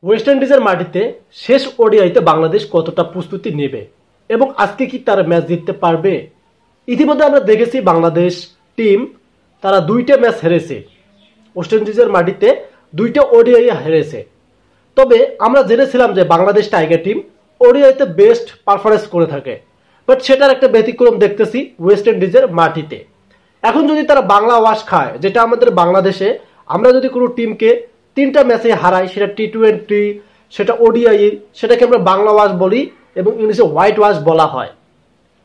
West ইন্ডিজের মাটিতে শেষ ওডিআইতে বাংলাদেশ কতটা প্রস্তুতি নেবে এবং আজকে কি তারা ম্যাচ জিততে পারবে। ইতিমধ্যে আমরা দেখেছি বাংলাদেশ টিম তারা 2টা ম্যাচ হেরেছে, ওয়েস্ট ইন্ডিজের মাটিতে 2টা ওডিআই হেরেছে। তবে আমরা জেনেছিলাম যে বাংলাদেশ টাইগার টিম ওডিআইতে বেস্ট পারফরমেন্স করে থাকে, বাট সেটার একটা ব্যতিক্রম দেখতেছি ওয়েস্ট ইন্ডিজের মাটিতে। এখন যদি তারা বাংলা ওয়াশ খায়, যেটা আমাদের বাংলাদেশে আমরা যদি কোনো টিমকে 3টা ম্যাচে হারাই, সেটা টি20, সেটা ওডিআই, সেটাকে আমরা বাংলা ওয়াশ বলি এবং ইংলিশে হোয়াইট ওয়াশ বলা হয়।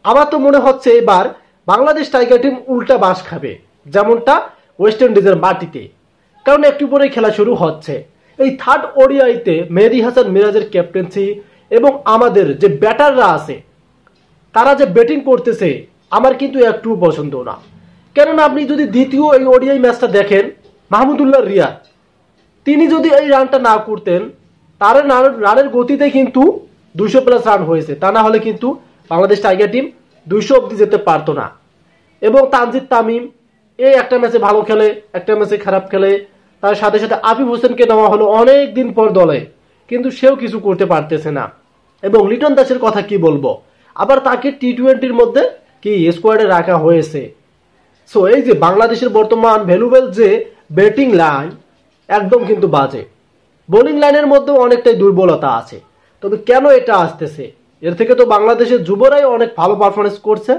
আমার তো মনে হচ্ছে এবার বাংলাদেশ টাইগার টিম উল্টা বাস খাবে, যেমনটা ওয়েস্ট ইন্ডিজের মাটিতে। কারণ একটু পরেই খেলা শুরু হচ্ছে। এই থার্ড ওডিআইতে মেহেদী হাসান মিরাজের ক্যাপ্টেন্সি এবং আমাদের যে ব্যাটাররা আছে তারা যে ব্যাটিং করতেছে আমার কিন্তু একটু পছন্দ না। কেননা আপনি যদি দ্বিতীয় এই ওডিআই ম্যাচটা দেখেন, মাহমুদুল্লাহ রিয়াদ তিনি যদি এই রানটা না করতেন, তার রানের গতিতে কিন্তু 200+ রান হয়েছে, তা না হলে কিন্তু বাংলাদেশ টাইগার টিম 200 অব্দি যেতে পারতো না। এবং তানজিদ তামিম এই একটা ম্যাচে ভালো খেলে, একটা ম্যাচে খারাপ খেলে, তার সাথে সাথে আফিফ হোসেনকে নেওয়া হলো অনেক দিন পর দলে, কিন্তু সেও কিছু করতে পারতেছে না। এবং লিটন দাসের কথা কি বলবো, আবার তাকে টি20-র মধ্যে কি স্কোয়াডে রাখা হয়েছে। সো এই যে বাংলাদেশের বর্তমান ভ্যালুয়েবল যে ব্যাটিং লাইন একদম কিন্তু বাজে, বোলিং লাইনের মধ্যেও অনেকটাই দুর্বলতা আছে। তবে কেন এটা আসতেছে, এর থেকে তো বাংলাদেশের যুবরাই অনেক ভালো পারফরমেন্স করছে,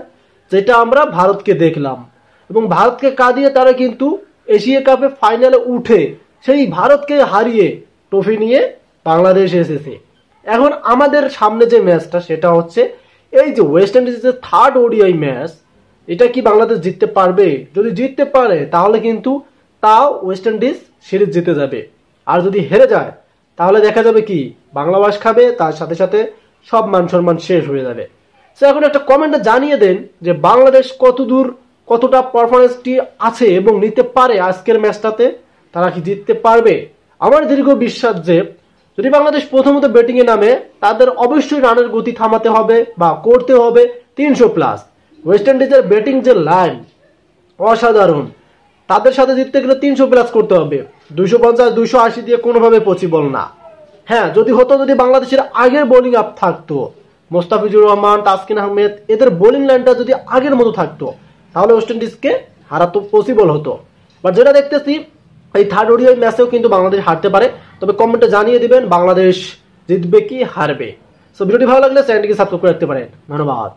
যেটা আমরা ভারতকে দেখলাম। এবং ভারতকে কাঁদিয়ে তারা কিন্তু এশিয়া কাপে ফাইনালে উঠে সেই ভারতকে হারিয়ে ট্রফি নিয়ে বাংলাদেশ এসেছে। এখন আমাদের সামনে যে ম্যাচটা সেটা হচ্ছে এই যে ওয়েস্ট ইন্ডিজের থার্ড ওডিআই ম্যাচ, এটা কি বাংলাদেশ জিততে পারবে? যদি জিততে পারে তাহলে কিন্তু তাও ওয়েস্ট ইন্ডিজ সিরিজ জিতে যাবে, আর যদি হেরে যায় তাহলে দেখা যাবে কি বাংলা ওয়াশ খাবে, তার সাথে সাথে সব মান সম্মান শেষ হয়ে যাবে। সো এখন একটা কমেন্টে জানিয়ে দেন যে বাংলাদেশ কতটা পারফরমেন্সটি আছে এবং নিতে পারে আজকের ম্যাচটাতে, তারা কি জিততে পারবে। আমার দীর্ঘ বিশ্বাস যে যদি বাংলাদেশ প্রথমত ব্যাটিংয়ে নামে, তাদের অবশ্যই রানের গতি থামাতে হবে বা করতে হবে 300+। ওয়েস্ট ইন্ডিজের ব্যাটিং যে লাইন অসাধারণ, তাদের সাথে জিততে গেলে 300+ করতে হবে। 250 280 দিয়ে কোনোভাবে পসিবল না। হ্যাঁ, যদি বাংলাদেশের আগের বোলিং আপ থাকতো, মোস্তাফিজুর রহমান, তাসকিন আহমেদ, এদের বোলিং লাইনটা যদি আগের মতো থাকতো তাহলে ওয়েস্ট ইন্ডিজকে হারাতো পসিবল হতো। বাট যেটা দেখতেছি এই থার্ড ওডিআই ম্যাচেও কিন্তু বাংলাদেশ হারতে পারে। তবে কমেন্টে জানিয়ে দিবেন বাংলাদেশ জিতবে কি হারবে। সো ভিডিওটি ভালো লাগলে চ্যানেলটিকে সাবস্ক্রাইব করে রাখতে পারেন। ধন্যবাদ।